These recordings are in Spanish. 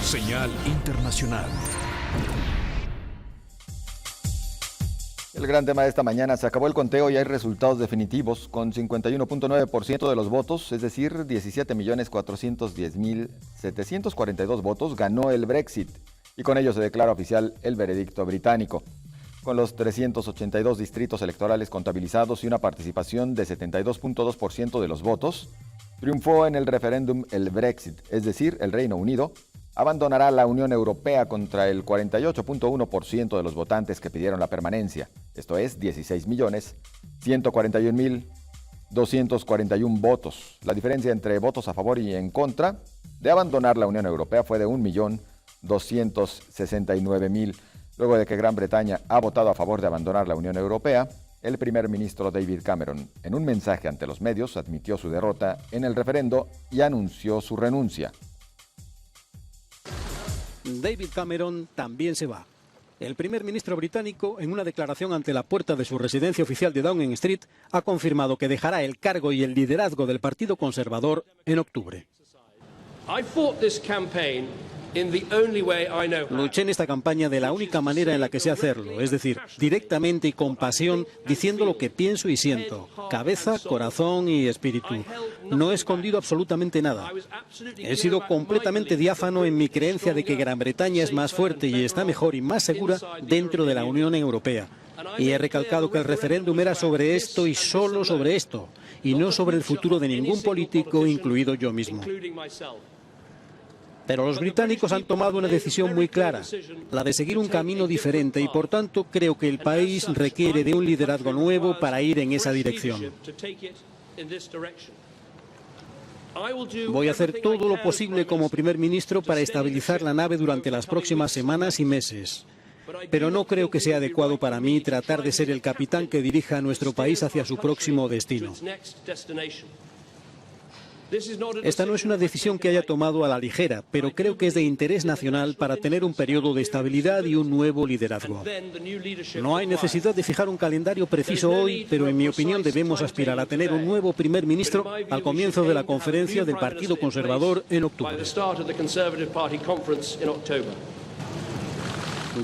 Señal internacional. El gran tema de esta mañana: se acabó el conteo y hay resultados definitivos. Con 51.9% de los votos, es decir, 17.410.742 votos, ganó el Brexit y con ello se declara oficial el veredicto británico. Con los 382 distritos electorales contabilizados y una participación de 72.2% de los votos, triunfó en el referéndum el Brexit, es decir, el Reino Unido abandonará la Unión Europea contra el 48.1% de los votantes que pidieron la permanencia, esto es 16.141.241 votos. La diferencia entre votos a favor y en contra de abandonar la Unión Europea fue de 1.269.000. Luego de que Gran Bretaña ha votado a favor de abandonar la Unión Europea, el primer ministro David Cameron, en un mensaje ante los medios, admitió su derrota en el referendo y anunció su renuncia. David Cameron también se va. El primer ministro británico, en una declaración ante la puerta de su residencia oficial de Downing Street, ha confirmado que dejará el cargo y el liderazgo del Partido Conservador en octubre. Luché en esta campaña de la única manera en la que sé hacerlo, es decir, directamente y con pasión, diciendo lo que pienso y siento, cabeza, corazón y espíritu. No he escondido absolutamente nada. He sido completamente diáfano en mi creencia de que Gran Bretaña es más fuerte y está mejor y más segura dentro de la Unión Europea. Y he recalcado que el referéndum era sobre esto y solo sobre esto, y no sobre el futuro de ningún político, incluido yo mismo. Pero los británicos han tomado una decisión muy clara, la de seguir un camino diferente, y por tanto creo que el país requiere de un liderazgo nuevo para ir en esa dirección. Voy a hacer todo lo posible como primer ministro para estabilizar la nave durante las próximas semanas y meses. Pero no creo que sea adecuado para mí tratar de ser el capitán que dirija a nuestro país hacia su próximo destino. Esta no es una decisión que haya tomado a la ligera, pero creo que es de interés nacional para tener un periodo de estabilidad y un nuevo liderazgo. No hay necesidad de fijar un calendario preciso hoy, pero en mi opinión debemos aspirar a tener un nuevo primer ministro al comienzo de la conferencia del Partido Conservador en octubre.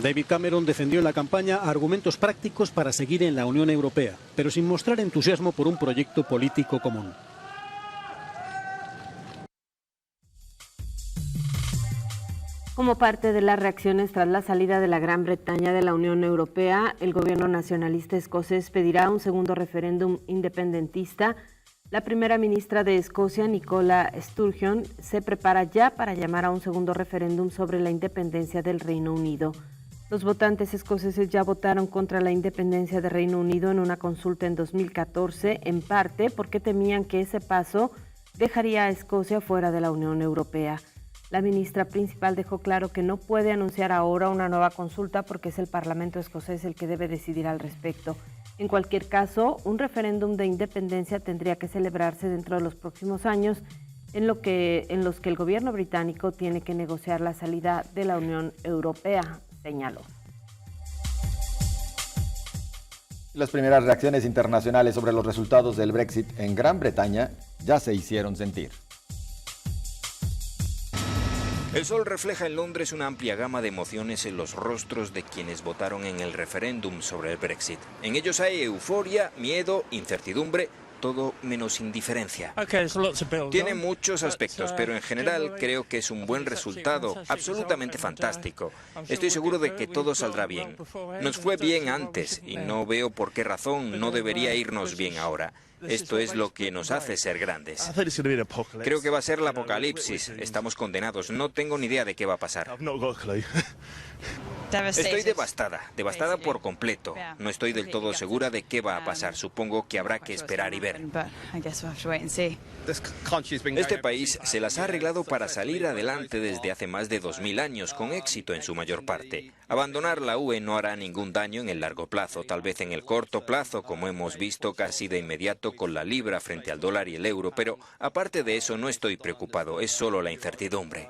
David Cameron defendió en la campaña argumentos prácticos para seguir en la Unión Europea, pero sin mostrar entusiasmo por un proyecto político común. Como parte de las reacciones tras la salida de la Gran Bretaña de la Unión Europea, el gobierno nacionalista escocés pedirá un segundo referéndum independentista. La primera ministra de Escocia, Nicola Sturgeon, se prepara ya para llamar a un segundo referéndum sobre la independencia del Reino Unido. Los votantes escoceses ya votaron contra la independencia del Reino Unido en una consulta en 2014, en parte porque temían que ese paso dejaría a Escocia fuera de la Unión Europea. La ministra principal dejó claro que no puede anunciar ahora una nueva consulta porque es el Parlamento escocés el que debe decidir al respecto. En cualquier caso, un referéndum de independencia tendría que celebrarse dentro de los próximos años, en los que el gobierno británico tiene que negociar la salida de la Unión Europea, señaló. Las primeras reacciones internacionales sobre los resultados del Brexit en Gran Bretaña ya se hicieron sentir. El sol refleja en Londres una amplia gama de emociones en los rostros de quienes votaron en el referéndum sobre el Brexit. En ellos hay euforia, miedo, incertidumbre, todo menos indiferencia. Tiene muchos aspectos, pero en general creo que es un buen resultado, absolutamente fantástico. Estoy seguro de que todo saldrá bien. Nos fue bien antes y no veo por qué razón no debería irnos bien ahora. Esto es lo que nos hace ser grandes. Creo que va a ser el apocalipsis. Estamos condenados. No tengo ni idea de qué va a pasar. Estoy devastada por completo. No estoy del todo segura de qué va a pasar. Supongo que habrá que esperar y ver. Este país se las ha arreglado para salir adelante desde hace más de 2000 años, con éxito en su mayor parte. Abandonar la UE no hará ningún daño en el largo plazo, tal vez en el corto plazo, como hemos visto casi de inmediato con la libra frente al dólar y el euro, pero aparte de eso no estoy preocupado, es solo la incertidumbre.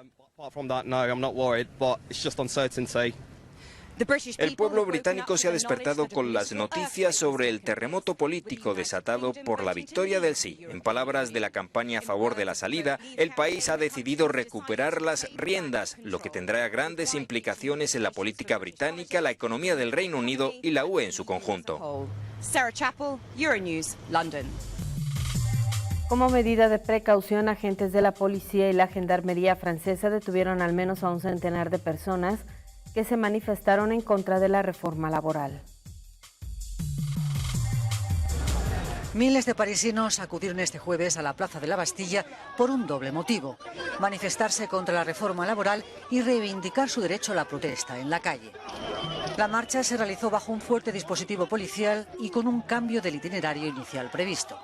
El pueblo británico se ha despertado con las noticias sobre el terremoto político desatado por la victoria del sí. En palabras de la campaña a favor de la salida, el país ha decidido recuperar las riendas, lo que tendrá grandes implicaciones en la política británica, la economía del Reino Unido y la UE en su conjunto. Sarah Chappell, Euronews, London. Como medida de precaución, agentes de la policía y la gendarmería francesa detuvieron al menos a un centenar de personas que se manifestaron en contra de la reforma laboral. Miles de parisinos acudieron este jueves a la Plaza de la Bastilla por un doble motivo: manifestarse contra la reforma laboral y reivindicar su derecho a la protesta en la calle. La marcha se realizó bajo un fuerte dispositivo policial y con un cambio del itinerario inicial previsto.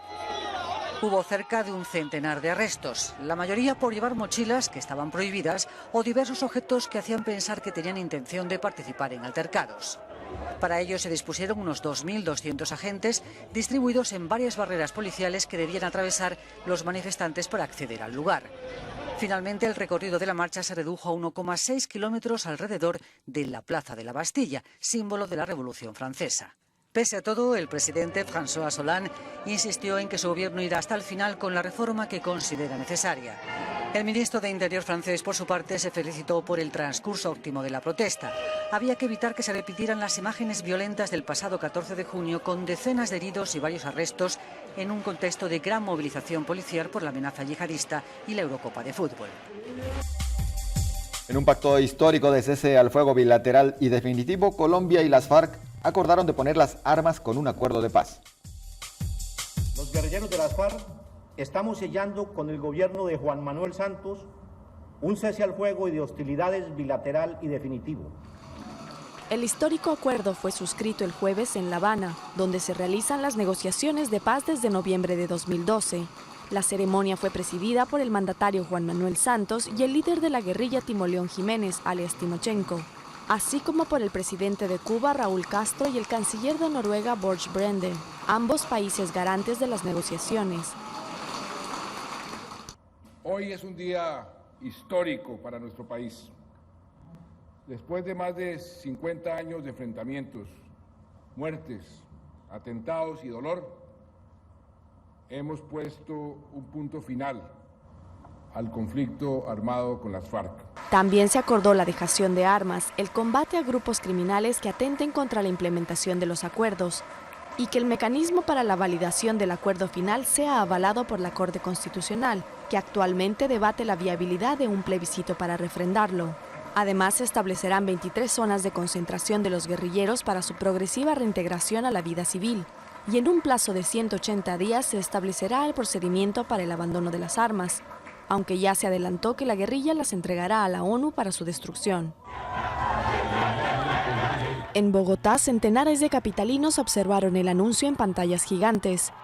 Hubo cerca de un centenar de arrestos, la mayoría por llevar mochilas que estaban prohibidas o diversos objetos que hacían pensar que tenían intención de participar en altercados. Para ello se dispusieron unos 2.200 agentes distribuidos en varias barreras policiales que debían atravesar los manifestantes para acceder al lugar. Finalmente, el recorrido de la marcha se redujo a 1,6 kilómetros alrededor de la Plaza de la Bastilla, símbolo de la Revolución Francesa. Pese a todo, el presidente François Hollande insistió en que su gobierno irá hasta el final con la reforma que considera necesaria. El ministro de Interior francés, por su parte, se felicitó por el transcurso óptimo de la protesta. Había que evitar que se repitieran las imágenes violentas del pasado 14 de junio con decenas de heridos y varios arrestos en un contexto de gran movilización policial por la amenaza yihadista y la Eurocopa de fútbol. En un pacto histórico de cese al fuego bilateral y definitivo, Colombia y las FARC acordaron de poner las armas con un acuerdo de paz. Los guerrilleros de las FARC estamos sellando con el gobierno de Juan Manuel Santos un cese al fuego y de hostilidades bilateral y definitivo. El histórico acuerdo fue suscrito el jueves en La Habana, donde se realizan las negociaciones de paz desde noviembre de 2012. La ceremonia fue presidida por el mandatario Juan Manuel Santos y el líder de la guerrilla Timoleón Jiménez, alias Timochenko, así como por el presidente de Cuba, Raúl Castro, y el canciller de Noruega, Borge Brende, ambos países garantes de las negociaciones. Hoy es un día histórico para nuestro país. Después de más de 50 años de enfrentamientos, muertes, atentados y dolor, hemos puesto un punto final al conflicto armado con las FARC. También se acordó la dejación de armas, el combate a grupos criminales que atenten contra la implementación de los acuerdos y que el mecanismo para la validación del acuerdo final sea avalado por la Corte Constitucional, que actualmente debate la viabilidad de un plebiscito para refrendarlo. Además, se establecerán 23 zonas de concentración de los guerrilleros para su progresiva reintegración a la vida civil, y en un plazo de 180 días se establecerá el procedimiento para el abandono de las armas, aunque ya se adelantó que la guerrilla las entregará a la ONU para su destrucción. En Bogotá, centenares de capitalinos observaron el anuncio en pantallas gigantes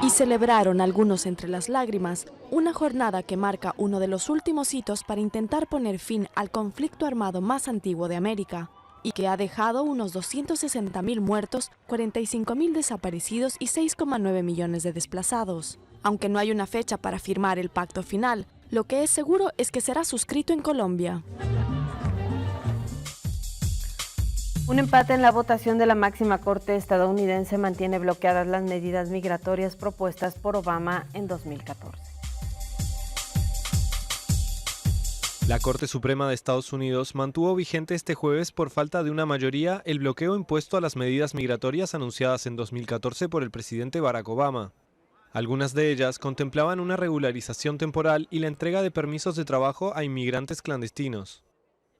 y celebraron, algunos entre las lágrimas, una jornada que marca uno de los últimos hitos para intentar poner fin al conflicto armado más antiguo de América y que ha dejado unos 260.000 muertos, 45.000 desaparecidos y 6,9 millones de desplazados. Aunque no hay una fecha para firmar el pacto final, lo que es seguro es que será suscrito en Colombia. Un empate en la votación de la máxima corte estadounidense mantiene bloqueadas las medidas migratorias propuestas por Obama en 2014. La Corte Suprema de Estados Unidos mantuvo vigente este jueves por falta de una mayoría el bloqueo impuesto a las medidas migratorias anunciadas en 2014 por el presidente Barack Obama. Algunas de ellas contemplaban una regularización temporal y la entrega de permisos de trabajo a inmigrantes clandestinos.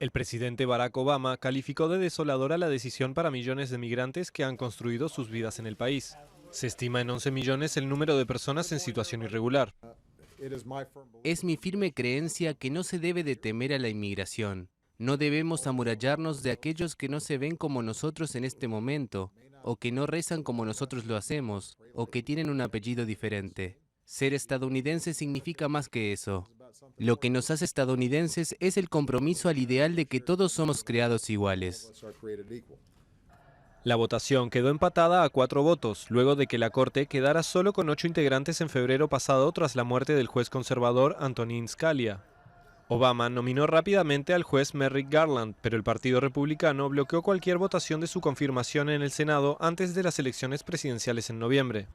El presidente Barack Obama calificó de desoladora la decisión para millones de migrantes que han construido sus vidas en el país. Se estima en 11 millones el número de personas en situación irregular. Es mi firme creencia que no se debe de temer a la inmigración. No debemos amurallarnos de aquellos que no se ven como nosotros en este momento, o que no rezan como nosotros lo hacemos, o que tienen un apellido diferente. Ser estadounidense significa más que eso. Lo que nos hace estadounidenses es el compromiso al ideal de que todos somos creados iguales. La votación quedó empatada a 4 votos, luego de que la Corte quedara solo con 8 integrantes en febrero pasado tras la muerte del juez conservador Antonin Scalia. Obama nominó rápidamente al juez Merrick Garland, pero el Partido Republicano bloqueó cualquier votación de su confirmación en el Senado antes de las elecciones presidenciales en noviembre.